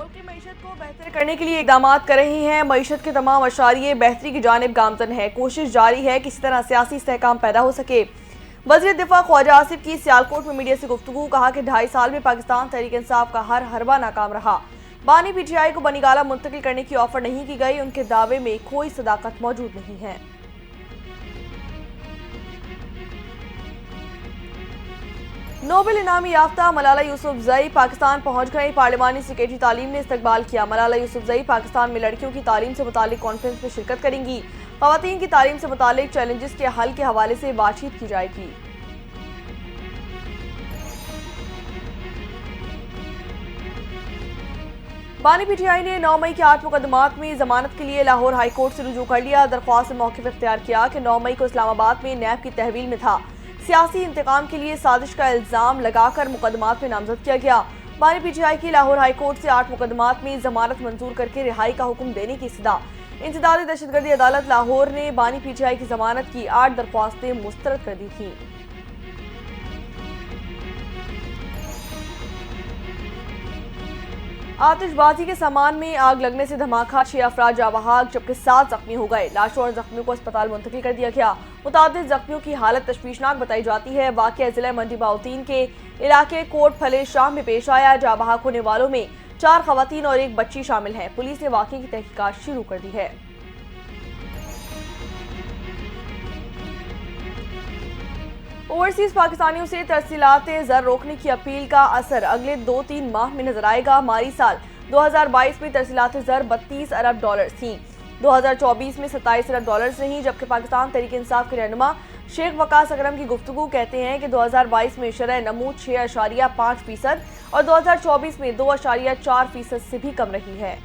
मुल्क की मईशत को बेहतर करने के लिए इकदाम कर रही हैं। मईशत के तमाम अशारिये बेहतरी की जानिब गामजन है। कोशिश जारी है किसी तरह सियासी इस्तेहकाम पैदा हो सके। वज़ीर दिफा ख्वाजा आसिफ की सियालकोट में मीडिया से गुफ्तगू। कहा कि 2.5 साल में पाकिस्तान तहरीक इंसाफ का हर हरबा नाकाम रहा। बानी PTI को बनीगाला मुंतकिल करने की ऑफर नहीं की गई। उनके दावे में कोई सदाकत मौजूद नहीं है। नोबेल इनामी याफ्ता मलाला यूसुफजई पाकिस्तान पहुंच गई। पार्लिमानी सेक्रेटरी तालीम ने इस्तकबाल किया। मलाला यूसुफजई पाकिस्तान में लड़कियों की तालीम से मुतालिक कॉन्फ्रेंस में शिरकत करेंगी। ख़वातीन की तालीम से मुतालिक चैलेंजेस के हल के हवाले से बातचीत की जाएगी। बानी PTI ने 9 मई के 8 मुकदमात में जमानत के लिए लाहौर हाई कोर्ट से रुजू कर लिया। दरख्वास्त में मौक़िफ़ इख्तियार किया कि 9 मई को इस्लामाबाद में नैब की तहवील में था। सियासी इंतकाम के लिए साजिश का इल्ज़ाम लगाकर मुकदमात में नामजद किया गया। बानी PTI की लाहौर हाई कोर्ट से 8 मुकदमात में जमानत मंजूर करके रिहाई का हुक्म देने की इस्तदा। इंसदादी दहशतगर्दी अदालत लाहौर ने बानी PTI की जमानत की 8 दरख्वास्तें मुस्तरद कर दी थीं। आतिशबाजी के सामान में आग लगने से धमाका, 6 अफराद जाँ बहक जबकि 7 जख्मी हो गए। लाशों और जख्मियों को अस्पताल मुंतकिल कर दिया गया। मुतादिद जख्मियों की हालत तशवीशनाक बताई जाती है। वाक़या जिला मंडी बाउतीन के इलाके कोट फले शाह में पेश आया। जाँ बहक होने वालों में 4 खवातीन और 1 बच्ची शामिल हैं। पुलिस ने वाक़ये की तहकीकात शुरू कर दी है। ओवरसीज पाकिस्तानियों से तरसीलाते ज़र रोकने की अपील का असर अगले 2-3 माह में नजर आएगा। माली साल 2022 में तरसीलाते ज़र $32 अरब थीं। 2024 में $27 अरब रहीं। जबकि पाकिस्तान तहरीक इंसाफ के रहनुमा शेख वकास अकरम की गुफ्तगू कहते हैं कि 2022 में शरह नमू 6.5% और 2024 में 2.4% से भी कम रही है।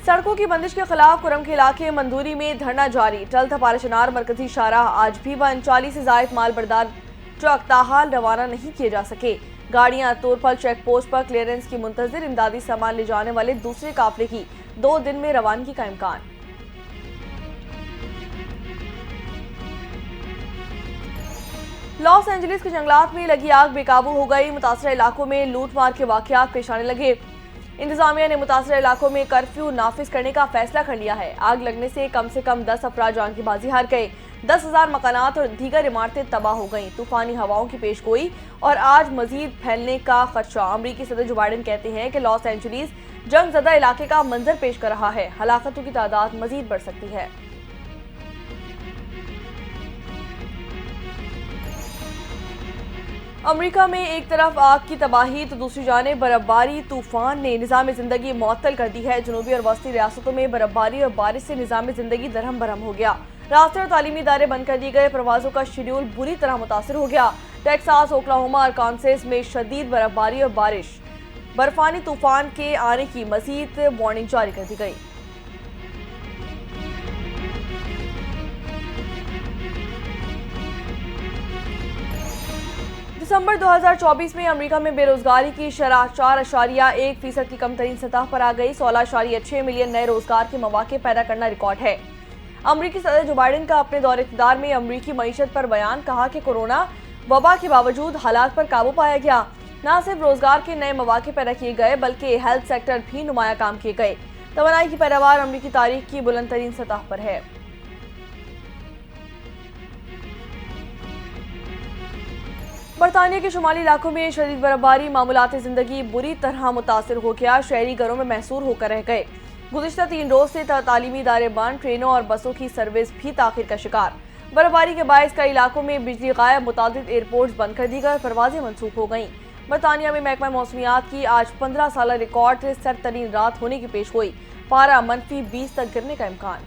सड़कों की बंदिश के खिलाफ कुरम के इलाके मंदूरी में धरना जारी। टल थपारा चनार मरकजी शाहराह आज भी बंद। 40 से जायद माल बरदार ट्रक ताहाल रवाना नहीं किए जा सके। गाड़ियां तोरफल चेक पोस्ट पर क्लियरेंस की मुंतजिर। इमदादी सामान ले जाने वाले दूसरे काफिले की 2 दिन में रवानगी का इम्कान। लॉस एंजलिस के जंगलात में लगी आग बेकाबू हो गई। मुतासरा इलाकों में लूटमार के वाकयात पेश आने लगे। इंतजामिया ने मुतासरा इलाकों में कर्फ्यू नाफिज करने का फैसला कर लिया है। आग लगने से कम 10 अफराद जान की बाजी हार गए। 10,000 मकानात और दीगर इमारतें तबाह हो गईं। तूफानी हवाओं की पेशगोई और आज मजीद फैलने का खदशा। अमरीकी सदर जो बाइडन कहते हैं कि लॉस एंजलिस जंग ज़दा इलाके का मंजर पेश कर रहा है। हलाकतों की तादाद मजीद बढ़ सकती है। अमेरिका में एक तरफ आग की तबाही तो दूसरी जानिब बर्फबारी तूफान ने निज़ाम ज़िंदगी मुअत्तल कर दी है। जनूबी और वस्ती रियासतों में बर्फबारी और बारिश से निज़ाम ज़िंदगी दरहम बरहम हो गया। रास्ते और तालीमी इदारे बंद कर दिए गए। प्रवासों का शेड्यूल बुरी तरह मुतासर हो गया। टेक्सास, ओक्लाहोमा और कांसास में शदीद बर्फबारी और बारिश। बर्फानी तूफान के आने की मजीद वार्निंग जारी कर दी गई। दिसंबर 2024 में अमेरिका में बेरोजगारी की शरह 4.1% की कम तरीन सतह पर आ गई। 16.6 मिलियन नए रोजगार के मौके पैदा करना रिकॉर्ड है। अमेरिकी सदर जो बाइडन का अपने दौरे इक़्तिदार में अमेरिकी मईशत पर बयान। कहा कि कोरोना वबा के बावजूद हालात पर काबू पाया गया। न सिर्फ रोजगार के नए मौके पैदा किए गए बल्कि हेल्थ सेक्टर भी नुमाया काम किए गए। तवानाई की पैदावार अमेरिकी तारीख की बुलंद तरीन सतह पर है। बरतानिया के शुमाली इलाकों में शदीद बर्फबारी मामूलात ज़िंदगी बुरी तरह मुतासर हो गया। शहरी घरों में महसूर होकर रह गए। गुज़िश्ता 3 रोज से तालीमी इदारे बंद। ट्रेनों और बसों की सर्विस भी ताखिर का शिकार। बर्फबारी के बायस कई इलाकों में बिजली गायब। मुतादिद एयरपोर्ट्स बंद कर दी गए। परवाजें मनसूख हो गईं। बरतानिया में महकमा मौसमियात की आज 15 साल रिकॉर्ड सरतरीन रात होने की पेश गोई। पारा -20 तक गिरने का इम्कान।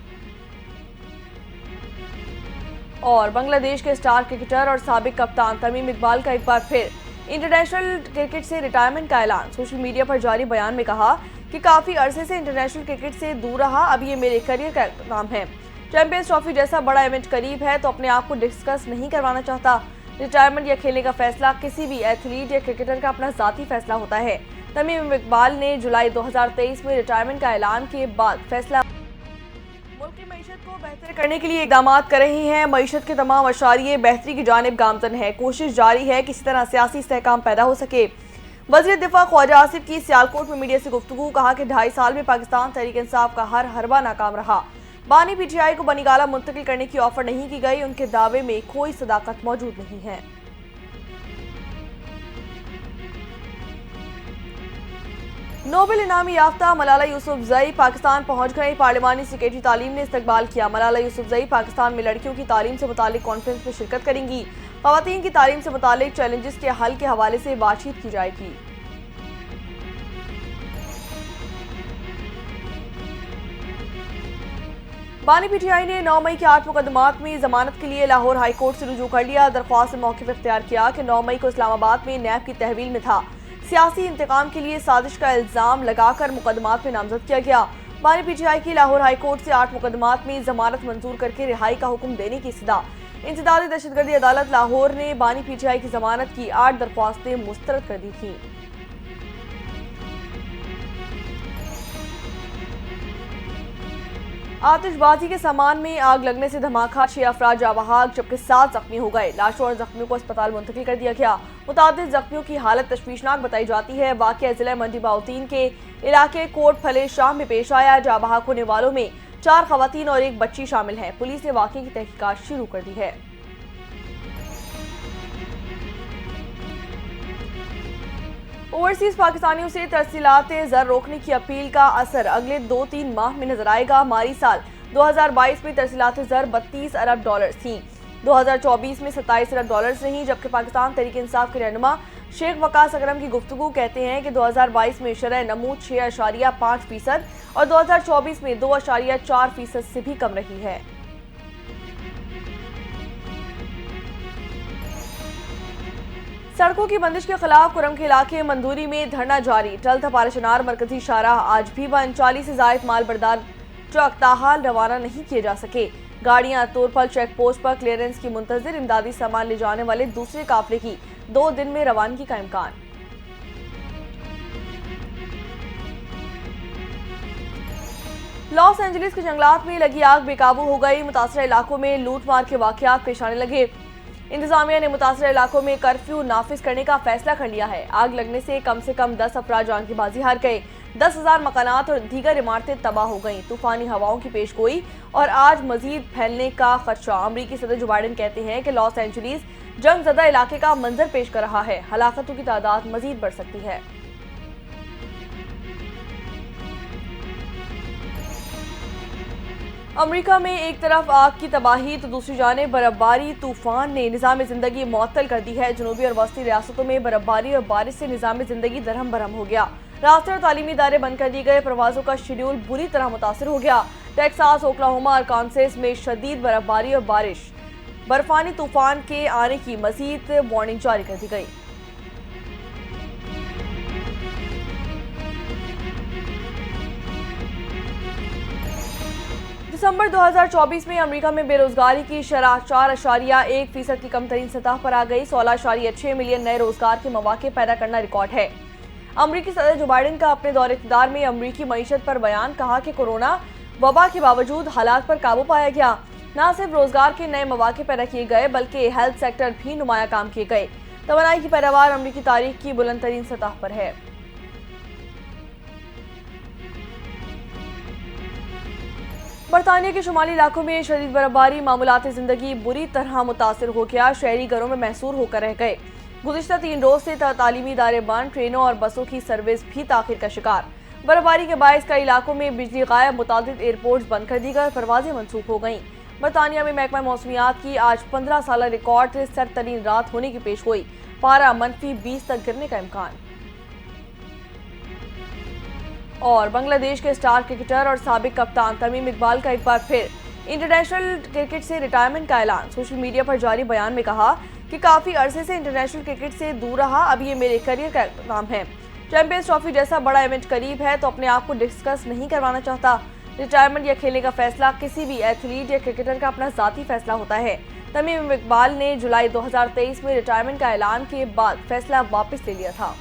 और बांग्लादेश के स्टार क्रिकेटर और साबिक कप्तान तमीम इकबाल का एक बार फिर इंटरनेशनल क्रिकेट से रिटायरमेंट का ऐलान। सोशल मीडिया पर जारी बयान में कहा कि काफ़ी अरसे से इंटरनेशनल क्रिकेट से दूर रहा। अब ये मेरे करियर का नाम है। चैंपियंस ट्रॉफी जैसा बड़ा इवेंट करीब है तो अपने आप को डिस्कस नहीं करवाना चाहता। रिटायरमेंट या खेलने का फैसला किसी भी एथलीट या क्रिकेटर का अपना ज़ाती फैसला होता है। तमीम इकबाल ने जुलाई 2023 में रिटायरमेंट का ऐलान के बाद फैसला मुल्क की मीशत को बेहतर करने के लिए इकदाम कर रही हैं। मीशत के तमाम अशारिये बेहतरी की जानिब गामजन है। कोशिश जारी है किसी तरह सियासी इस्तेहकाम पैदा हो सके। वज़ीर दिफा ख्वाजा आसिफ की सियालकोट में मीडिया से गुफ्तगू, कहा कि 2.5 साल में पाकिस्तान तहरीक इंसाफ का हर हरबा नाकाम रहा। बानी पीटीआई को बनीगाला मुंतकिल करने की ऑफर नहीं की गई। उनके दावे में कोई सदाकत मौजूद नहीं है। नोबेल इनामी याफ्ता मलाला यूसुफजई पाकिस्तान पहुंच गई। पार्लिमानी सेक्रेटरी तालीम ने इस्तकबाल किया। मलाला यूसुफजई पाकिस्तान में लड़कियों की तालीम से मुतालिक कॉन्फ्रेंस में शिरकत करेंगी। ख़वातीन की तालीम से मुतालिक चैलेंजेस के हल के हवाले से बातचीत की जाएगी। बानी पीटीआई ने 9 मई के 8 मुकदमात में जमानत के लिए लाहौर हाई कोर्ट से रुजू कर लिया। दरख्वास्त से मौक़िफ़ इख्तियार किया कि 9 मई को इस्लामाबाद में नैब की तहवील में था। सियासी इंतकाम के लिए साजिश का इल्जाम लगाकर मुकदमात में नामजद किया गया। बानी पीटीआई की लाहौर हाई कोर्ट से 8 मुकदमात में जमानत मंजूर करके रिहाई का हुक्म देने की इस्तदा। इंसदादी दहशतगर्दी अदालत लाहौर ने बानी पीटीआई की जमानत की 8 दरख्वास्तें मुस्तरद कर दी थीं। आतिशबाजी के सामान में आग लगने से धमाका, 6 अफराद जाँ बहक जबकि 7 जख्मी हो गए। लाशों और जख्मियों को अस्पताल मुंतकिल कर दिया गया। मुतादिद जख्मियों की हालत तशवीशनाक बताई जाती है। वाक़या जिला मंडी बाउतीन के इलाके कोट फले शाह में पेश आया। जाँ बहक होने वालों में 4 खवातीन और 1 बच्ची शामिल हैं। पुलिस ने वाक़ये की तहकीकात शुरू कर दी है। ओवरसीज पाकिस्तानियों से तरसीलात ज़र रोकने की अपील का असर अगले 2-3 माह में नजर आएगा। माली साल 2022 में तरसीलात ज़र 32 अरब डॉलर्स थीं। 2024 में 27 अरब डॉलर्स रहीं। जबकि पाकिस्तान तहरीक इंसाफ के रहनुमा शेख वकास अकरम की गुफ्तगू कहते हैं कि 2022 में शरह नमू 6.5% और 2024 में 2.4% से भी कम रही है। सड़कों की बंदिश के खिलाफ कुरम के इलाके मंदूरी में धरना जारी। टल थपारा चनार मरकजी शाहराह आज भी बंद। 40 से जायद माल बरदार ट्रक ताहाल रवाना नहीं किए जा सके। गाड़ियां तोरपल चेक पोस्ट पर क्लियरेंस की मुंतजिर। इमदादी सामान ले जाने वाले दूसरे काफिले की 2 दिन में रवानगी का इम्कान। लॉस एंजलिस के जंगलात में लगी आग बेकाबू हो गई। मुतासरा इलाकों में लूटमार के वाकयात पेश आने लगे। इंतजामिया ने मुतासरा इलाकों में कर्फ्यू नाफिज करने का फैसला कर लिया है। आग लगने से कम 10 अफराद जान की बाजी हार गए। 10,000 मकानात और दीगर इमारतें तबाह हो गईं। तूफानी हवाओं की पेशगोई और आज मजीद फैलने का खदशा। अमरीकी सदर जो बाइडन कहते हैं कि लॉस एंजलिस जंगजदा इलाके का मंजर पेश कर रहा है। हलाकतों की तादाद मजीद बढ़ सकती है। अमेरिका में एक तरफ आग की तबाही तो दूसरी जानिब बर्फबारी तूफान ने निज़ाम ज़िंदगी मुअत्तल कर दी है। जनूबी और वस्ती रियासतों में बर्फबारी और बारिश से निज़ाम ज़िंदगी दरहम बरहम हो गया। रास्ते और तालीमी इदारे बंद कर दिए गए। प्रवासों का शेड्यूल बुरी तरह मुतासर हो गया। टेक्सास, ओक्लाहोमा और कांसास में शदीद बर्फबारी और बारिश, बर्फानी तूफान के आने की मजीद वार्निंग जारी कर दी गई। दिसंबर 2024 में अमेरिका में बेरोजगारी की शरह 4.1% की कम तरीन सतह पर आ गई। 16.6 मिलियन नए रोजगार के मौके पैदा करना रिकॉर्ड है। अमेरिकी सदर जो बाइडन का अपने दौरे इक़्तिदार में अमेरिकी मईशत पर बयान, कहा कि कोरोना वबा के बावजूद हालात पर काबू पाया गया। न सिर्फ रोजगार के नए मौके पैदा किए गए बल्कि हेल्थ सेक्टर भी नुमाया काम किए गए। तवानाई की पैदावार अमेरिकी तारीख की बुलंद तरीन सतह पर है। बरतानिया के शुमाली इलाकों में शदीद बर्फबारी, मामूलात जिंदगी बुरी तरह मुतासर हो गया। शहरी घरों में महसूर होकर रह गए। गुज़िश्ता 3 रोज से तालीमी इदारे बंद। ट्रेनों और बसों की सर्विस भी ताखिर का शिकार। बर्फबारी के बायस कई इलाकों में बिजली गायब। मुतादिद एयरपोर्ट्स बंद कर दी गए। परवाजें मनसूख हो गईं। बरतानिया में महकमा मौसमियात की आज 15 साल रिकॉर्ड से सरतरीन रात होने की पेश गोई। पारा -20 तक गिरने का इम्कान। और बांग्लादेश के स्टार क्रिकेटर और साबिक कप्तान तमीम इकबाल का एक बार फिर इंटरनेशनल क्रिकेट से रिटायरमेंट का ऐलान। सोशल मीडिया पर जारी बयान में कहा कि काफ़ी अरसे से इंटरनेशनल क्रिकेट से दूर रहा, अब ये मेरे करियर का नाम है। चैंपियंस ट्रॉफी जैसा बड़ा इवेंट करीब है तो अपने आप को डिस्कस नहीं करवाना चाहता। रिटायरमेंट या खेलने का फैसला किसी भी एथलीट या क्रिकेटर का अपना ज़ाती फैसला होता है। तमीम इकबाल ने जुलाई 2023 में रिटायरमेंट का ऐलान के बाद फैसला वापस ले लिया था।